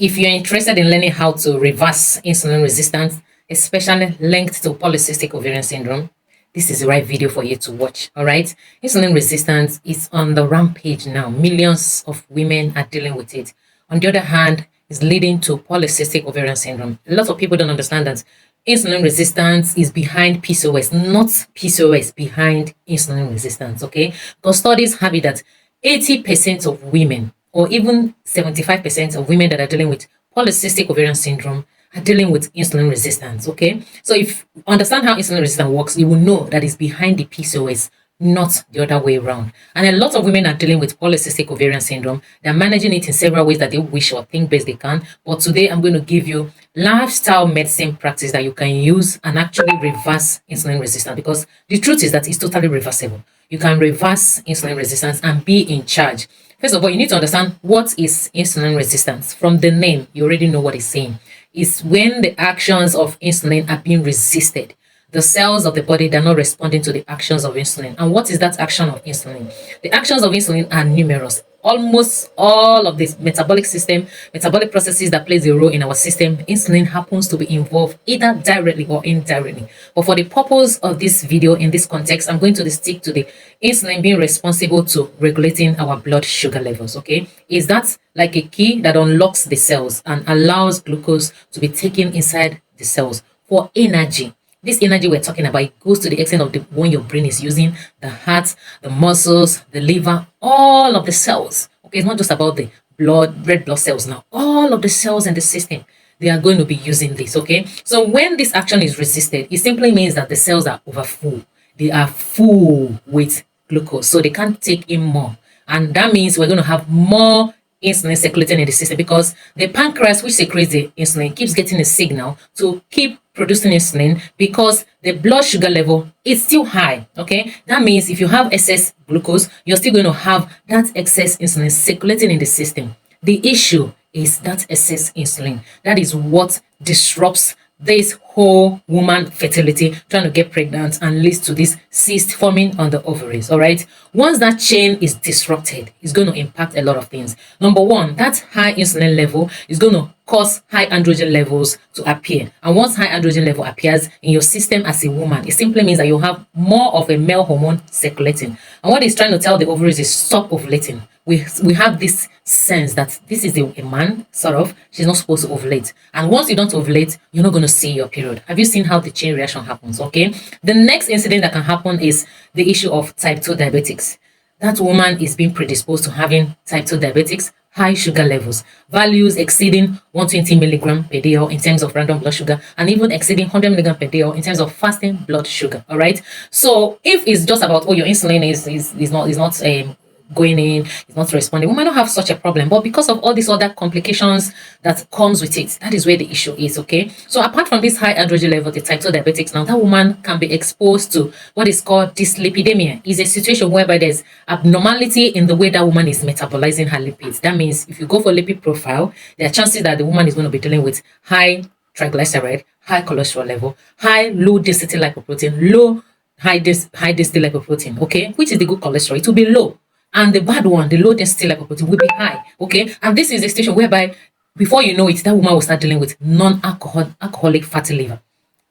If you're interested in learning how to reverse insulin resistance, especially linked to polycystic ovarian syndrome, this is the right video for you to watch. All right. Insulin resistance is on the rampage now. Millions of women are dealing with it. On the other hand, it's leading to polycystic ovarian syndrome. A lot of people don't understand that insulin resistance is behind PCOS, not PCOS behind insulin resistance. Okay. Because studies have it that 80% of women, or even 75% of women that are dealing with polycystic ovarian syndrome, are dealing with insulin resistance. Okay, so if you understand how insulin resistance works, you will know that it's behind the PCOS, not the other way around. And a lot of women are dealing with polycystic ovarian syndrome. They're managing it in several ways that they wish or think best they can. But today I'm going to give you lifestyle medicine practice that you can use and actually reverse insulin resistance, because the truth is that it's totally reversible. You can reverse insulin resistance and be in charge. First of all, you need to understand what is insulin resistance. From the name, you already know what it's saying. It's when the actions of insulin are being resisted. The cells of the body, they're not responding to the actions of insulin. And what is that action of insulin? The actions of insulin are numerous. Almost all of this metabolic system, metabolic processes that plays a role in our system, insulin happens to be involved either directly or indirectly. But for the purpose of this video, in this context, I'm going to stick to the insulin being responsible to regulating our blood sugar levels. Okay, is that like a key that unlocks the cells and allows glucose to be taken inside the cells for energy. This energy we're talking about, it goes to the extent of the one your brain is using, the heart, the muscles, the liver, all of the cells. Okay, it's not just about the red blood cells now. All of the cells in the system, they are going to be using this. Okay, so when this action is resisted, it simply means that the cells are overfull. They are full with glucose, so they can't take in more. And that means we're going to have more insulin circulating in the system, because the pancreas, which secretes the insulin, keeps getting a signal to keep producing insulin because the blood sugar level is still high. Okay, that means if you have excess glucose, you're still going to have that excess insulin circulating in the system. The issue is that excess insulin. That is what disrupts this whole woman fertility, trying to get pregnant, and leads to this cyst forming on the ovaries. All right, once that chain is disrupted, it's going to impact a lot of things. Number one, that high insulin level is going to cause high androgen levels to appear, and once high androgen level appears in your system as a woman, it simply means that you have more of a male hormone circulating, and what it's trying to tell the ovaries is stop ovulating. We have this sense that this is a man, sort of, she's not supposed to ovulate. And once you don't ovulate, you're not going to see your period. Have you seen how the chain reaction happens? Okay. The next incident that can happen is the issue of type 2 diabetics. That woman is being predisposed to having type 2 diabetics, high sugar levels, values exceeding 120 milligram per day in terms of random blood sugar, and even exceeding 100 milligram per day in terms of fasting blood sugar. All right. So if it's just about, oh, your insulin is not going in, it's not responding, we might not have such a problem. But because of all these other complications that comes with it, that is where the issue is. Okay, so apart from this high androgen level, the type 2 diabetics, now that woman can be exposed to what is called dyslipidemia. Is a situation whereby there's abnormality in the way that woman is metabolizing her lipids. That means if you go for lipid profile, there are chances that the woman is going to be dealing with high triglyceride, high cholesterol level, high low density lipoprotein, high density lipoprotein. Okay, which is the good cholesterol? It will be low. And the bad one, the low density lipoprotein, will be high. Okay, and this is a station whereby before you know it, that woman will start dealing with alcoholic fatty liver.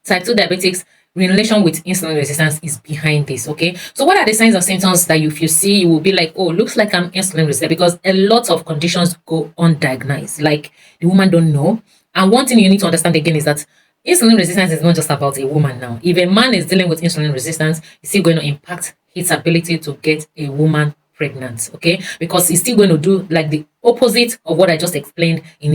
Type 2 diabetics in relation with insulin resistance is behind this. Okay, so what are the signs and symptoms that if you see, you will be like, oh, looks like I'm insulin resistant? Because a lot of conditions go undiagnosed, like the woman don't know. And one thing you need to understand again is that insulin resistance is not just about a woman now. If a man is dealing with insulin resistance, it's still going to impact his ability to get a woman pregnant. Okay, because it's still going to do like the opposite of what I just explained in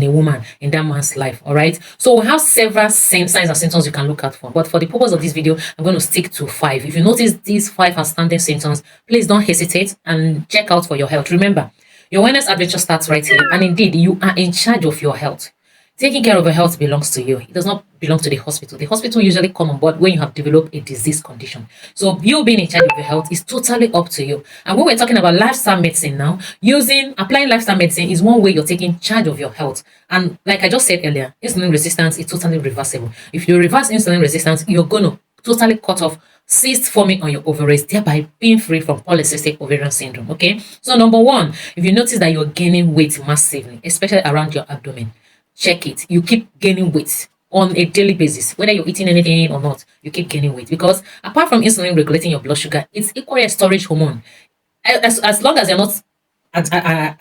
a woman, in that man's life. All right, so we have several signs and symptoms you can look out for, but for the purpose of this video, I'm going to stick to 5. If you notice these 5 outstanding symptoms, please don't hesitate and check out for your health. Remember, your wellness adventure starts right here, and indeed you are in charge of your health. Taking care of your health belongs to you. It does not belong to the hospital. The hospital usually come on board when you have developed a disease condition. So you being in charge of your health is totally up to you. And when we're talking about lifestyle medicine now, applying lifestyle medicine is one way you're taking charge of your health. And like I just said earlier, insulin resistance is totally reversible. If you reverse insulin resistance, you're going to totally cut off cysts forming on your ovaries, thereby being free from polycystic ovarian syndrome. Okay, so number one, if you notice that you're gaining weight massively, especially around your abdomen, check it. You keep gaining weight on a daily basis, whether you're eating anything or not, you keep gaining weight because apart from insulin regulating your blood sugar, it's equally a storage hormone. As long as you're not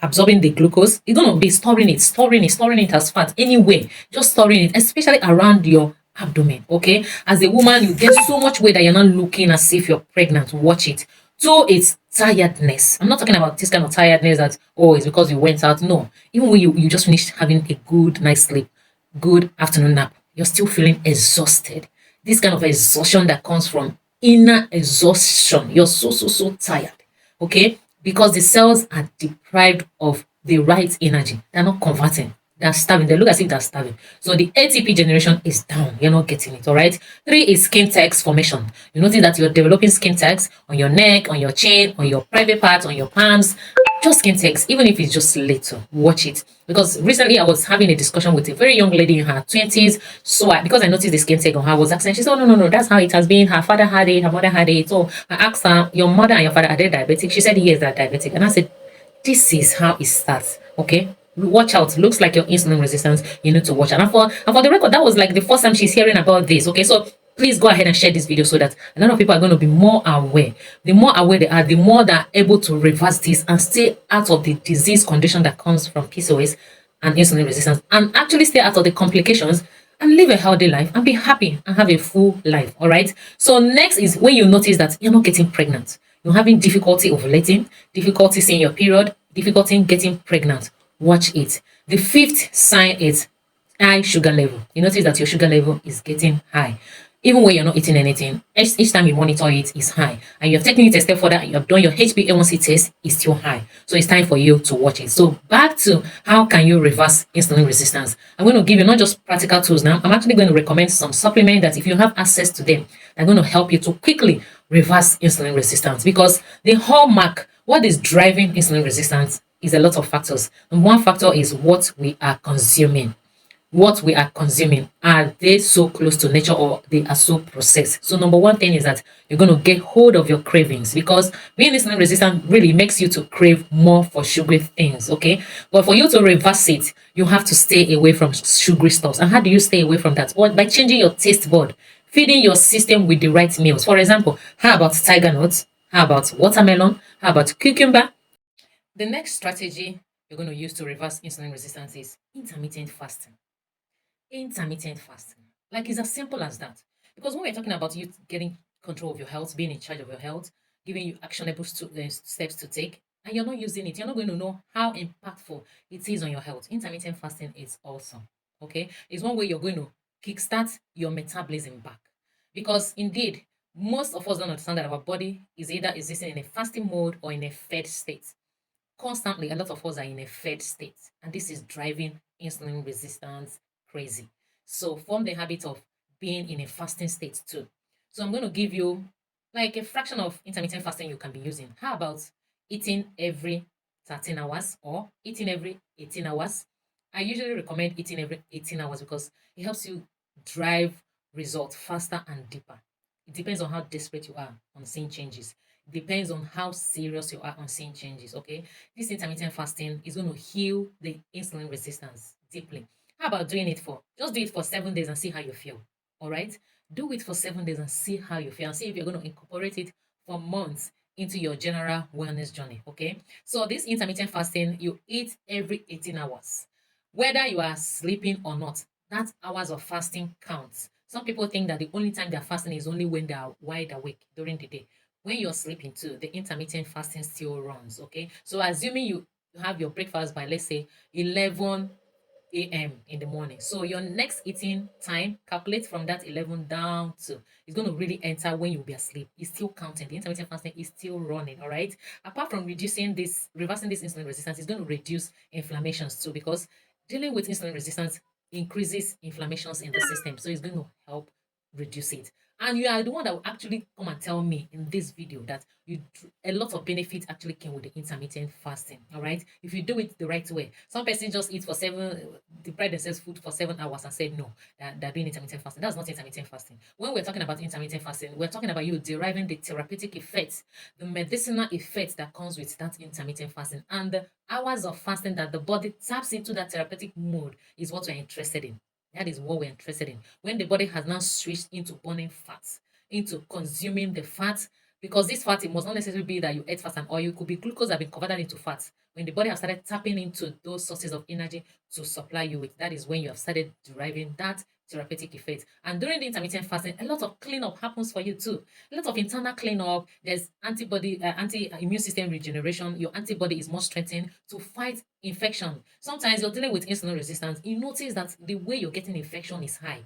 absorbing the glucose, it's going to be storing it as fat anyway, just storing it, especially around your abdomen. Okay, as a woman, you get so much weight that you're not looking as if you're pregnant. Watch it. So it's tiredness. I'm not talking about this kind of tiredness that, oh, it's because you went out. No, even when you just finished having a good night's sleep, good afternoon nap, you're still feeling exhausted. This kind of exhaustion that comes from inner exhaustion. You're so tired. Okay, because the cells are deprived of the right energy. They're not converting. They're starving. They look as if they're starving. So the ATP generation is down. You're not getting it. All right. Three is skin tags formation. You notice that you're developing skin tags on your neck, on your chin, on your private parts, on your palms. Just skin tags, even if it's just little. Watch it. Because recently I was having a discussion with a very young lady in her 20s. So because I noticed the skin tag on her, I was asking, she said, oh, no, that's how it has been. Her father had it, her mother had it. So I asked her, your mother and your father, are they diabetic? She said, yes, they're diabetic. And I said, this is how it starts. Okay. Watch out. Looks like your insulin resistance. You need to watch out. And for the record, that was like the first time she's hearing about this. Okay. So please go ahead and share this video so that a lot of people are going to be more aware. The more aware they are, the more they're able to reverse this and stay out of the disease condition that comes from PCOS and insulin resistance, and actually stay out of the complications and live a healthy life and be happy and have a full life. All right. So next is when you notice that you're not getting pregnant. You're having difficulty ovulating, difficulty seeing your period, difficulty in getting pregnant. Watch it. The fifth sign is high sugar level. You notice that your sugar level is getting high. Even when you're not eating anything, each time you monitor it is high. And you're taking it a step further and you have done your HbA1c test, is still high. So it's time for you to watch it. So back to how can you reverse insulin resistance. I'm going to give you not just practical tools now. I'm actually going to recommend some supplements that if you have access to them, they're going to help you to quickly reverse insulin resistance. Because the hallmark, what is driving insulin resistance is a lot of factors. And one factor is what we are consuming. What we are consuming, are they so close to nature or they are so processed? So number one thing is that you're going to get hold of your cravings, because being insulin resistant really makes you to crave more for sugary things. Okay, but for you to reverse it, you have to stay away from sugary stuff. And how do you stay away from that? Well, by changing your taste bud, feeding your system with the right meals. For example, how about tiger nuts? How about watermelon? How about cucumber? The next strategy you're going to use to reverse insulin resistance is intermittent fasting. Intermittent fasting. Like it's as simple as that. Because when we're talking about you getting control of your health, being in charge of your health, giving you actionable steps to take, and you're not using it, you're not going to know how impactful it is on your health. Intermittent fasting is awesome. Okay, it's one way you're going to kickstart your metabolism back. Because indeed, most of us don't understand that our body is either existing in a fasting mode or in a fed state. Constantly, a lot of us are in a fed state, and this is driving insulin resistance crazy. So form the habit of being in a fasting state too. So I'm going to give you like a fraction of intermittent fasting you can be using. How about eating every 13 hours or eating every 18 hours? I usually recommend eating every 18 hours because it helps you drive results faster and deeper. It depends on how desperate you are on seeing changes. It depends on how serious you are on seeing changes. Okay, this intermittent fasting is going to heal the insulin resistance deeply. How about doing it for just do it for 7 days and see how you feel? All right, do it for 7 days and see how you feel, and see if you're going to incorporate it for months into your general wellness journey. Okay, so this intermittent fasting, you eat every 18 hours, whether you are sleeping or not. That hours of fasting counts. Some people think that the only time they're fasting is only when they are wide awake during the day. When you're sleeping too, the intermittent fasting still runs. Okay, so assuming you have your breakfast by, let's say, 11 a.m. in the morning, so your next eating time, calculate from that 11 down to, it's going to really enter when you'll be asleep. It's still counting. The intermittent fasting is still running. All right, apart from reversing this insulin resistance, it's going to reduce inflammations too, because dealing with insulin resistance increases inflammations in the system, so it's going to help reduce it. And you are the one that will actually come and tell me in this video that a lot of benefits actually came with the intermittent fasting. All right. If you do it the right way, some person just eat for deprive themselves food for 7 hours and said no, that they're doing intermittent fasting. That's not intermittent fasting. When we're talking about intermittent fasting, we're talking about you deriving the therapeutic effects, the medicinal effects that comes with that intermittent fasting, and the hours of fasting that the body taps into that therapeutic mode is what we're interested in. That is what we're interested in. When the body has now switched into burning fats, into consuming the fat, because this fat, it must not necessarily be that you ate fat and oil. It could be glucose that have been converted into fat. When the body has started tapping into those sources of energy to supply you with, that is when you have started deriving that therapeutic effect. And during the intermittent fasting, a lot of cleanup happens for you too. A lot of internal cleanup. There's anti-immune system regeneration. Your antibody is more strengthened to fight infection. Sometimes you're dealing with insulin resistance. You notice that the way you're getting infection is high.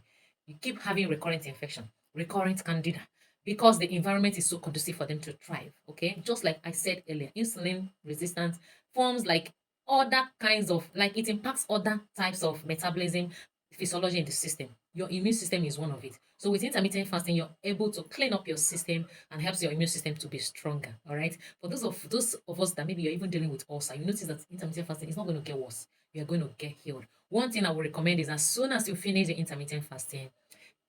You keep having recurrent infection, recurrent candida, because the environment is so conducive for them to thrive. Okay, just like I said earlier, insulin resistance forms like other kinds of, like, it impacts other types of metabolism physiology in the system. Your immune system is one of it. So with intermittent fasting, you're able to clean up your system and helps your immune system to be stronger. All right. For those of us that maybe you're even dealing with ulcer, you notice that intermittent fasting is not going to get worse. You're going to get healed. One thing I would recommend is, as soon as you finish the intermittent fasting,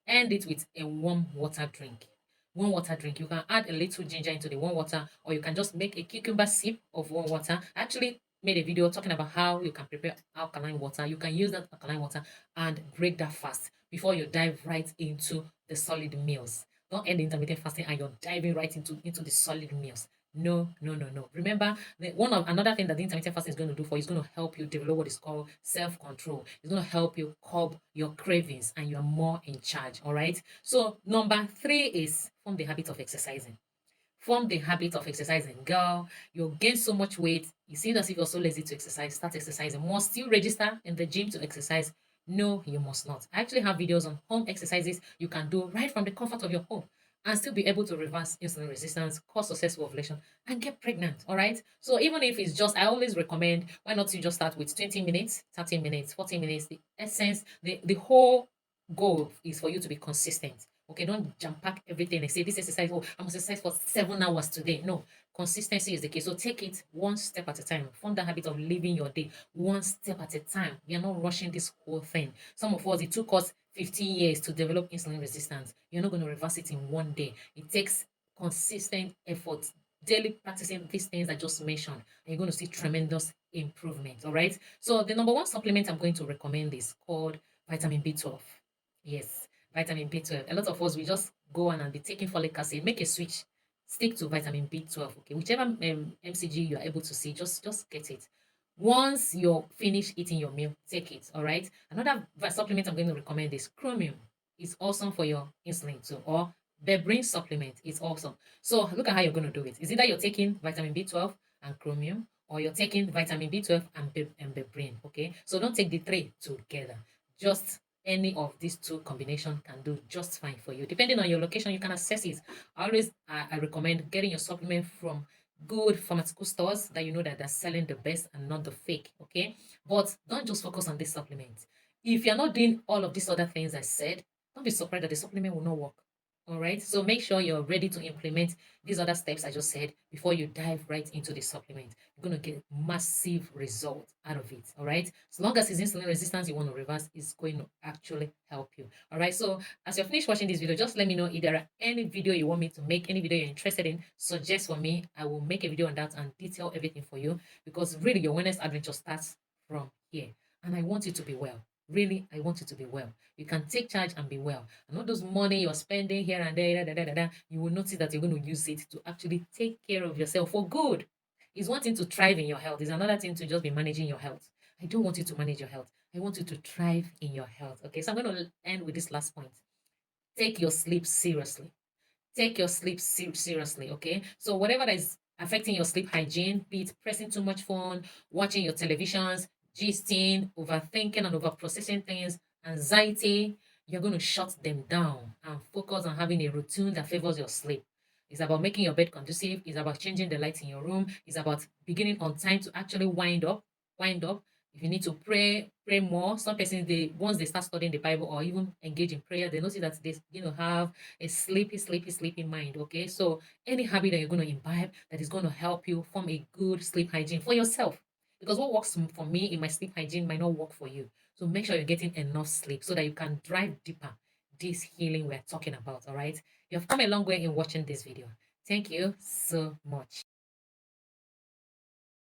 end it with a warm water drink. Warm water drink. You can add a little ginger into the warm water, or you can just make a cucumber sip of warm water. I actually made a video talking about how you can prepare alkaline water. You can use that alkaline water and break that fast before you dive right into the solid meals. Don't end intermittent fasting and you're diving right into the solid meals. No, no, no, no. Remember, another thing that the intermittent fasting is going to do for you is going to help you develop what is called self-control. It's going to help you curb your cravings and you're more in charge. All right. So number 3 is form the habit of exercising. Form the habit of exercising. Girl, you'll gain so much weight. You seem as if you're so lazy to exercise. Start exercising. Must you register in the gym to exercise? No, you must not. I actually have videos on home exercises you can do right from the comfort of your home and still be able to reverse insulin resistance, cause successful ovulation, and get pregnant. All right. So even if it's just, I always recommend, why not you just start with 20 minutes, 30 minutes, 40 minutes. The essence, the whole goal is for you to be consistent. Okay, don't jump pack everything and say this exercise, oh, I must exercise for 7 hours today. No, consistency is the key. So take it one step at a time. Form the habit of living your day one step at a time. You're not rushing this whole thing. Some of us, it took us 15 years to develop insulin resistance. You're not going to reverse it in one day. It takes consistent effort, daily practicing these things I just mentioned, and you're going to see tremendous improvement. All right. So the number one supplement I'm going to recommend is called vitamin B12. Yes, vitamin B12. A lot of us, we just go on and be taking folic acid. Make a switch. Stick to vitamin B12. Okay, whichever MCG you are able to see, just get it. Once you're finished eating your meal, take it. All right. Another supplement I'm going to recommend is chromium. It's awesome for your insulin too, or berberine supplement is awesome. So look at how you're going to do it. Is either you're taking vitamin B12 and chromium, or you're taking vitamin B12 and berberine. Okay. So don't take the three together. Just any of these two combination can do just fine for you. Depending on your location, you can access it. I recommend getting your supplement from good pharmaceutical stores that you know that they're selling the best and not the fake. Okay, but don't just focus on this supplement. If you're not doing all of these other things I said, don't be surprised that the supplement will not work. All right, so make sure you're ready to implement these other steps I just said before you dive right into the supplement. You're going to get massive results out of it. All right, as long as it's insulin resistance you want to reverse, it's going to actually help you. All right, so as you're finished watching this video, just let me know if there are any video you want me to make, any video you're interested in, suggest for me. I will make a video on that and detail everything for you, because really your wellness adventure starts from here, and I want you to be well. Really, I want you to be well. You can take charge and be well. And all those money you're spending here and there, you will notice that you're going to use it to actually take care of yourself for good. It's one thing to thrive in your health. It's another thing to just be managing your health. I don't want you to manage your health. I want you to thrive in your health. Okay, so I'm going to end with this last point. Take your sleep seriously. Take your sleep seriously. Okay, so whatever that is affecting your sleep hygiene, be it pressing too much phone, watching your televisions, gisting, overthinking and overprocessing things, anxiety, you're going to shut them down and focus on having a routine that favors your sleep. It's about making your bed conducive. It's about changing the lights in your room. It's about beginning on time to actually wind up. If you need to pray, pray more. Some persons, they once they start studying the Bible or even engage in prayer, they notice that they have a sleepy mind. Okay, so any habit that you're going to imbibe that is going to help you form a good sleep hygiene for yourself. Because what works for me in my sleep hygiene might not work for you. So make sure you're getting enough sleep so that you can drive deeper this healing we're talking about. All right, you have come a long way in watching this video. Thank you so much.